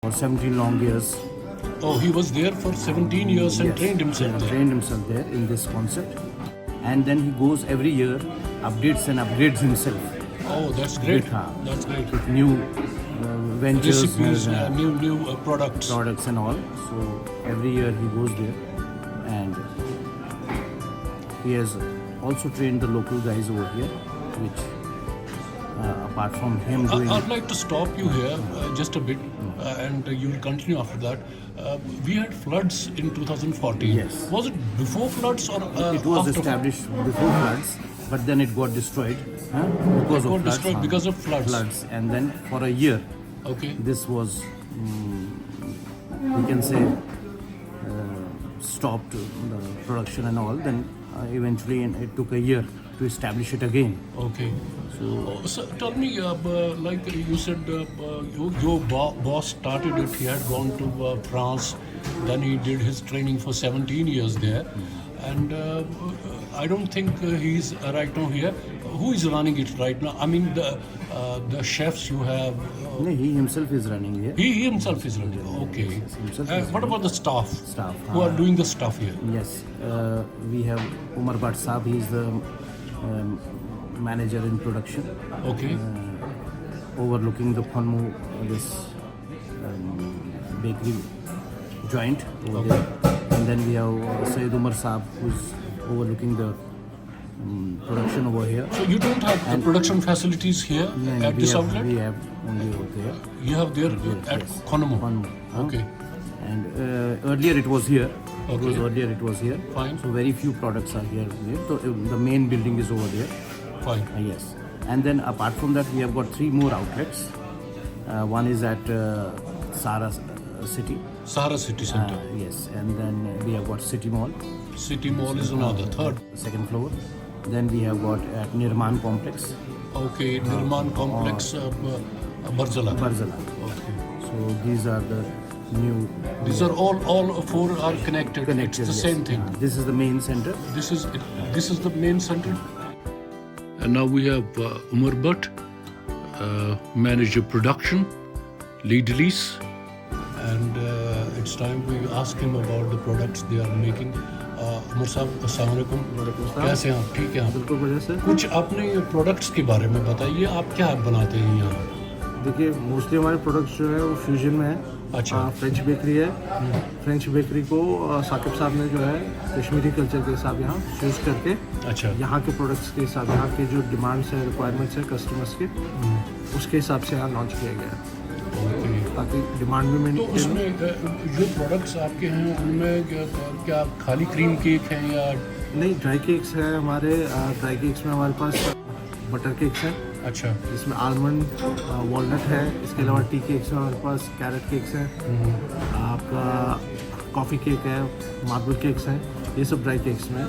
for 17 long years. Oh, he was there for 17 years and Yes, trained himself there. trained himself there in this concept, and then he goes every year, updates and upgrades himself Oh, that's great. With, That's great. with new ventures, Recipes, and, new products. products and all. So every year he goes there, and he has also trained the local guys over here, which apart from him doing. I'd like to stop you here just a bit, and you will continue after that. We had floods in 2014. Yes. Was it before floods or It was after? established before floods, but then it got destroyed because It of got floods. destroyed because of floods. And then for a year, Okay. this was, we can say, stopped the production and all. Then eventually it took a year to establish it again. Okay. So tell me, like you said, your boss started it. He had gone to France, then he did his training for 17 years there, and I don't think he's right now here. Who is running it right now? I mean, the chefs you have. No, he himself is running here. He himself is running. Okay. himself is What about the staff? Staff, Who are doing the stuff here? Yes, we have Umar Bhatt Saab. He is the manager in production, Okay. overlooking the Panmu, this bakery joint over there. And then we have Syed Umar Saab, who's overlooking the production over here. So you don't have the production facilities here And at we this have, outlet? we have only over there. You have there at Yes. Konomo. Panmu. Okay. And earlier it was here. Okay. Earlier it was here. Fine. So very few products are here. So the main building is over there. Fine. Yes. And then apart from that, we have got 3 more outlets. One is at Sara City. Sahara City Center. Yes. And then we have got City Mall, City Mall is another, third. the second floor. Then we have got at Nirman Complex, Okay, Nirman Complex, Barzala. Barzala. Okay. So these are the new These are all four are connected. connected. It's the yes. same thing. This is the main center. This is the main center. And now we have Umar Bhatt, manager production, lead release, and it's time we ask him about the products they are making. Umar साहब अस्सलाम वालेकुम, कैसे हैं आप? ठीक है आप? बिल्कुल बढ़िया सर। कुछ अपने प्रोडक्ट्स के बारे में बताइए, आप क्या बनाते हैं यहाँ? देखिए मोस्टली हमारे प्रोडक्ट्स जो है वो फ्यूजन में है। अच्छा। फ्रेंच बेकरी है। फ्रेंच बेकरी को साकिब साहब ने जो है कश्मीरी कल्चर के हिसाब यहाँ यूज़ करके अच्छा। यहाँ के प्रोडक्ट्स के हिसाब, यहाँ के जो डिमांड्स है, रिक्वायरमेंट्स है कस्टमर्स के, उसके हिसाब से यहाँ लॉन्च किया गया है ओके। ताकि डिमांड भी तो मेंटेन हो। उसमें जो प्रोडक्ट्स आपके हैं उनमें क्या खाली क्रीम केक हैं या? नहीं, ड्राई केक्स है हमारे। ड्राई केक्स में हमारे पास बटर केक्स हैं अच्छा। जिसमें आलमंड वॉलनट है। इसके अलावा टी केक्स में हमारे पास कैरेट केक्स हैं, आपका कॉफ़ी केक है, मार्बल केक्स हैं। ये सब ड्राई केक्स में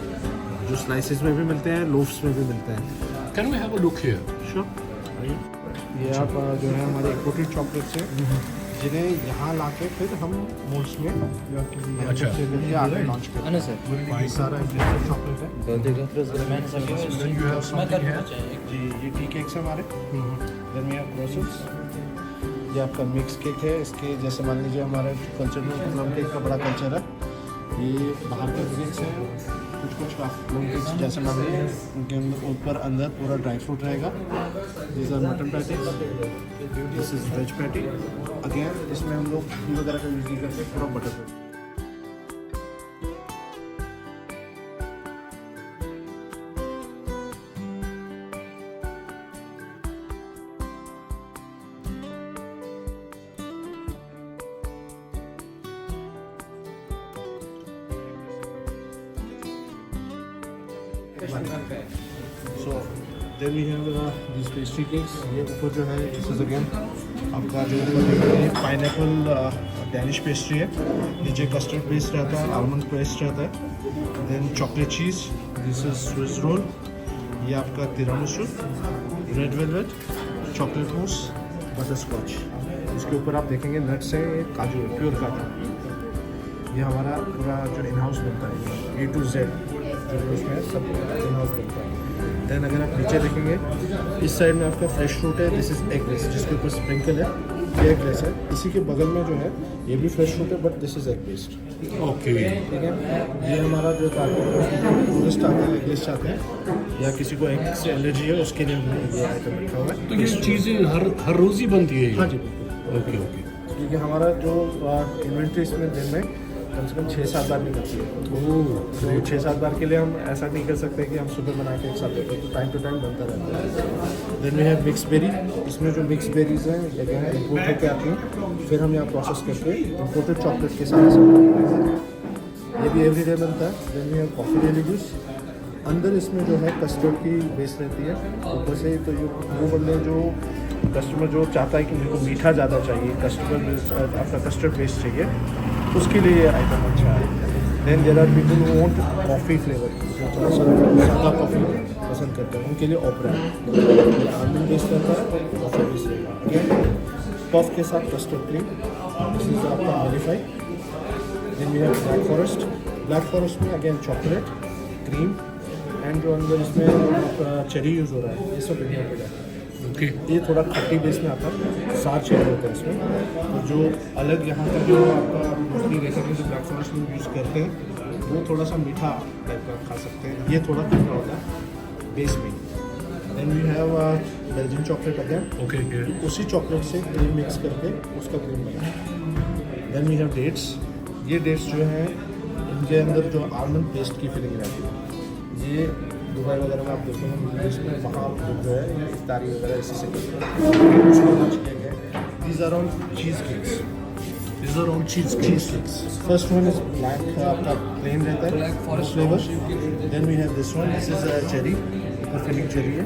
जो स्लाइसेस में भी मिलते हैं, लोफ्स में भी मिलते हैं। Can we have a look here? Sure. ये आप जो है हमारे इम्पोर्टेड चॉकलेट्स हैं जिन्हें यहाँ ला के फिर हम मोल्ड्स में अच्छा। लेके आगे लॉन्च करते हैं। ये सारा इम्पोर्टेड चॉकलेट है। Then you have something here. जी, ये टी केक्स हैं हमारे। Then we have croissants. ये आपका मिक्स केक है। इसके जैसे मान लीजिए हमारे कल्चर में प्लम केक का बड़ा कल्चर है। ये बाहर के केक्स हैं, कुछ प्लम केक्स जैसे मान लीजिए उनके ऊपर अंदर पूरा ड्राई फ्रूट रहेगा। This are mutton patties, this is veg patty. Again इसमें हम लोग घी वगैरह का यूज़ नहीं करते, पूरा butter patty. So then we have these pastry cakes. ये ऊपर जो है this is again आपका जो है पाइनएप्पल डैनिश पेस्ट्री है। नीचे कस्टर्ड पेस्ट रहता है, आलमंड पेस्ट रहता है। Then chocolate cheese, this is Swiss roll. ये आपका tiramisu, red velvet, chocolate mousse, butterscotch. इसके ऊपर आप देखेंगे नट्स है, ये काजू है, प्योर काजू। ये हमारा पूरा जो इन हाउस बनता है, A to Z जो उसमें सब इन हाउस बनता है। देन अगर आप नीचे देखेंगे इस साइड में आपका फ्रेश फ्रूट है, दिस इज एग बेस जिसके ऊपर स्प्रिंकल है। ये एग लेस है। इसी के बगल में जो है ये भी फ्रेश फ्रूट है, but this is egg based. Okay. ठीक है, ये हमारा जो टूरिस्ट आते हैं, एग लेस चाहते हैं या किसी को एग से एलर्जी है, उसके लिए हमने ये आइटम रखा हुआ है। तो ये चीज़ें हर रोज़ ही बनती है ये? हाँ जी बिल्कुल। Okay okay. क्योंकि हमारा जो इन्वेंट्री इसमें दिन में कम से कम 6-7 बार निकलती है, तो 6-7 बार के लिए हम ऐसा नहीं कर सकते कि हम सुबह बना के एक साथ देते हैं, तो टाइम टू टाइम बनता रहता है। Then we have mix berry. इसमें जो मिक्स बेरीज हैं ये इम्पोर्ट होकर आती हैं, फिर हम यहाँ प्रोसेस करके इम्पोर्टेड चॉकलेट के साथ ये भी एवरीडे बनता है। Then we have coffee daily juice. अंदर इसमें जो है कस्टर्ड की बेस रहती है ऊपर से, तो ये वो बंदे जो कस्टमर जो चाहता है कि मेरे को मीठा ज़्यादा चाहिए, कस्टमर आपका कस्टर्ड बेस चाहिए, उसके लिए ये आइटम अच्छा है। Then there are people who want coffee flavour, जो थोड़ा सा सादा कॉफ़ी पसंद करते हैं, उनके लिए ओपरा है। आलमंड बेस रहता है, कॉफ़ी बेस रहेगा। पफ के साथ कस्टर्ड क्रीम, दिस इज आपका verify. Then we have black forest. Black forest में अगेन चॉकलेट, क्रीम एंड जो अंदर इसमें चेरी यूज़ हो रहा है, ये सब इंडिया है। ओके। ये थोड़ा खट्टी बेस में आता है, 7 चेरी होता है इसमें। तो जो अलग यहाँ का जो आपका मोस्टली रेसिपी जो ब्लैक फॉरेस्ट में यूज़ करते हैं, वो थोड़ा सा मीठा टाइप का खा सकते हैं, ये थोड़ा खट्टा होता है बेस में। Then we have Belgian chocolate again. Okay okay. उसी चॉकलेट से क्रीम मिक्स करके उसका क्रीम बना। Then we have dates. ये डेट्स जो हैं इनके अंदर जो आलमंड पेस्ट की फिलिंग रहती है, ये दुबई वगैरह में आप देखेंगे मिडिल ईस्ट में, वहाँ जो है ये इफ्तारी वगैरह इसी से करते हैं। उसको लॉन्च किया गया है। These are all cheese cakes. These are all cheese cheese cakes. Cakes. First one is black, आपका प्लेन रहता है, black forest flavour. Then we have this one, this is cherry, ऊपर फिलिंग चेरी है।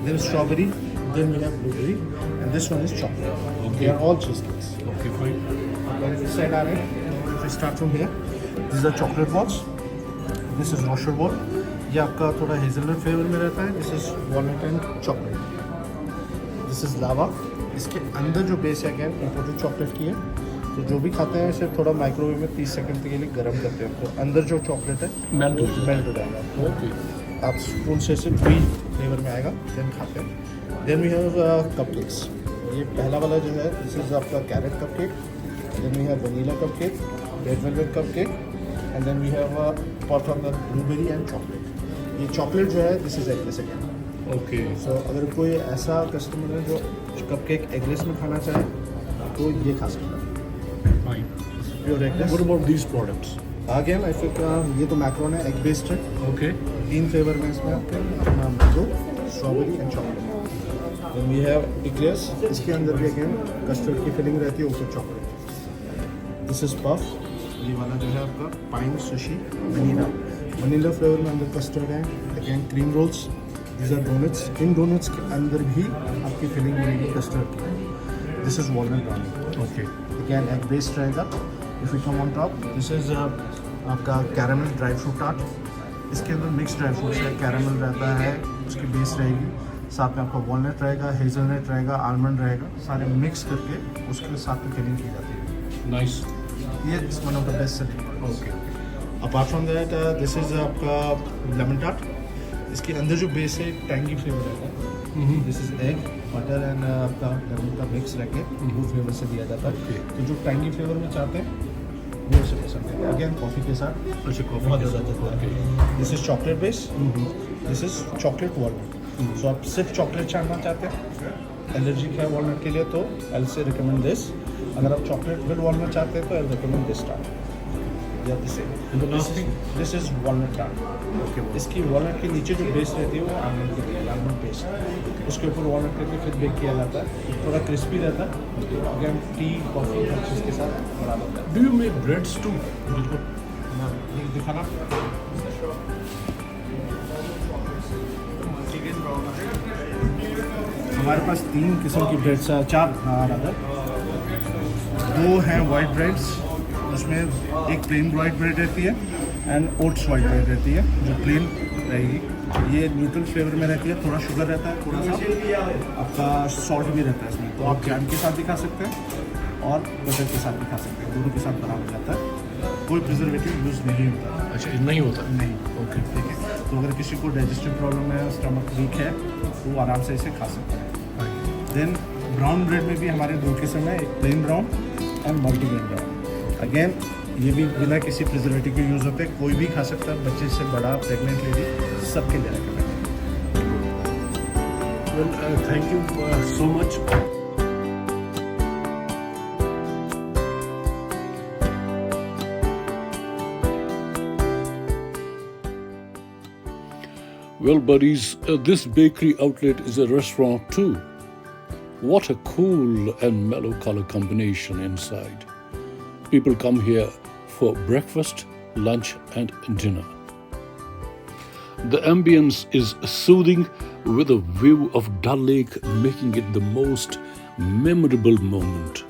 Then strawberry, then we have blueberry and this one is chocolate. They are all cheese cakes. Okay, fine. इस side आ रहे हैं, if we start from here, this are chocolate balls, this is washer ball. ये आपका थोड़ा hazelnut flavour में रहता है, this is walnut and chocolate. This is lava. इसके अंदर जो बेस है अगेन इम्पोर्टेड चॉकलेट की है, तो जो भी खाते हैं सिर्फ थोड़ा माइक्रोवेव में 30 सेकंड के लिए गर्म करते हैं, तो अंदर जो चॉकलेट है Melt हो वो मेल्ट हो जाएगा, तो Okay. आप स्पून से सिर्फ फ्री फ्लेवर में आएगा, देन खाते हैं। Then we have cupcakes. ये पहला वाला जो है दिस इज आपका carrot cupcake. Then we have vanilla cupcake, red velvet cupcake and then we have apart from the blueberry and chocolate. ये chocolate जो है this is eggless again. Okay. So अगर कोई ऐसा customer है जो cup cake eggless में खाना चाहे तो ये खा सकता है, Fine. Pure eggless. What about these products? Again I think ये तो मैक्रोन है, एग बेस्ड है। Okay. 3 फ्लेवर में इसमें आपके अपना mango, strawberry and chocolate. Then we have eclairs. इसके अंदर भी अगेन कस्टर्ड की फिलिंग रहती है, ऊपर चॉकलेट। This is puff. ये वाला जो है आपका pine sushi vanilla. Vanilla flavour में अंदर कस्टर्ड है। Again cream rolls, these are donuts. इन डोनट्स के अंदर भी आपकी फिलिंग मिलेगी कस्टर्ड की। This is walnut brownie. Okay. Again egg based रहेगा। If you come on top, this is आपका कैरामल ड्राई फ्रूट टार्ट। इसके अंदर मिक्स ड्राई फ्रूट्स है, कैरामल रहता है, उसकी बेस रहेगी, साथ में आपका वॉलनट रहेगा, हेज़लनट रहेगा, आलमंड रहेगा, सारे मिक्स करके उसके साथ में फिलिंग की जाती है। Nice. ये is one of the best selling. Okay. Apart from that this is आपका लेमन टार्ट। इसके अंदर जो बेस है टैंगी फ्लेवर रहता है। This is egg, butter and आपका लेमन का मिक्स रह के वो फ्लेवर से दिया जाता है। तो जो टैंगी फ्लेवर में चाहते हैं वो उसे पसंद है। अगेन कॉफ़ी के साथ अच्छा, coffee बहुत के ज़्यादा साथ। चलता है। This is chocolate base, this is chocolate walnut. So आप सिर्फ चॉकलेट चाहना चाहते हैं, एलर्जी है वॉलनट के लिए, तो आई से रिकमेंड दिस। अगर आप चॉकलेट विद वॉलनट चाहते हैं तो आई रिकमेंड दिस टार्ट या this is walnut tart. Okay. इसकी वॉलनट के नीचे जो बेस रहती है वो आलमंड की रहती है, आलमंड पेस्ट। उसके ऊपर वॉलनट करके फिर बेक किया जाता है, थोड़ा क्रिस्पी रहता है। अगेन टी, कॉफ़ी हर चीज़ के साथ बना लेता है। Do you make breads too? बिल्कुल। ये दिखाना। हमारे पास 3 किस्म की ब्रेड्स, 4 रादर। 2 हैं वाइट ब्रेड्स, उसमें एक प्लेन वाइट ब्रेड रहती है एंड ओट्स वाइट ब्रेड रहती है जो प्लेन रहेगी। ये न्यूट्रल फ्लेवर में रहती है, थोड़ा शुगर रहता है, थोड़ा सा आपका सॉल्ट भी रहता है इसमें, तो आप जैम के साथ भी खा सकते हैं और बटर के साथ भी खा सकते हैं, दोनों के साथ बना हो जाता है। कोई प्रिजर्वेटिव यूज़ नहीं होता। अच्छा, नहीं होता। नहीं, ओके, ठीक है। तो अगर किसी को डाइजेस्टिव प्रॉब्लम है, स्टमक वीक है, तो वो आराम से इसे खा सकता है। देन ब्राउन ब्रेड में भी हमारे दो किस्म है, एक plain brown and multigrain brown. Again ये भी बिना किसी प्रिजर्वेटिव के यूज़ होते हैं, कोई भी खा सकता है, बच्चे से बड़ा, प्रेग्नेंट लेडी, सबके लिए रेकमेंड है। Well, thank you so much. Well, buddies, this bakery outlet is a restaurant too. What a cool and mellow color combination inside. People come here for breakfast, lunch, and dinner. The ambience is soothing with a view of Dal Lake, making it the most memorable moment.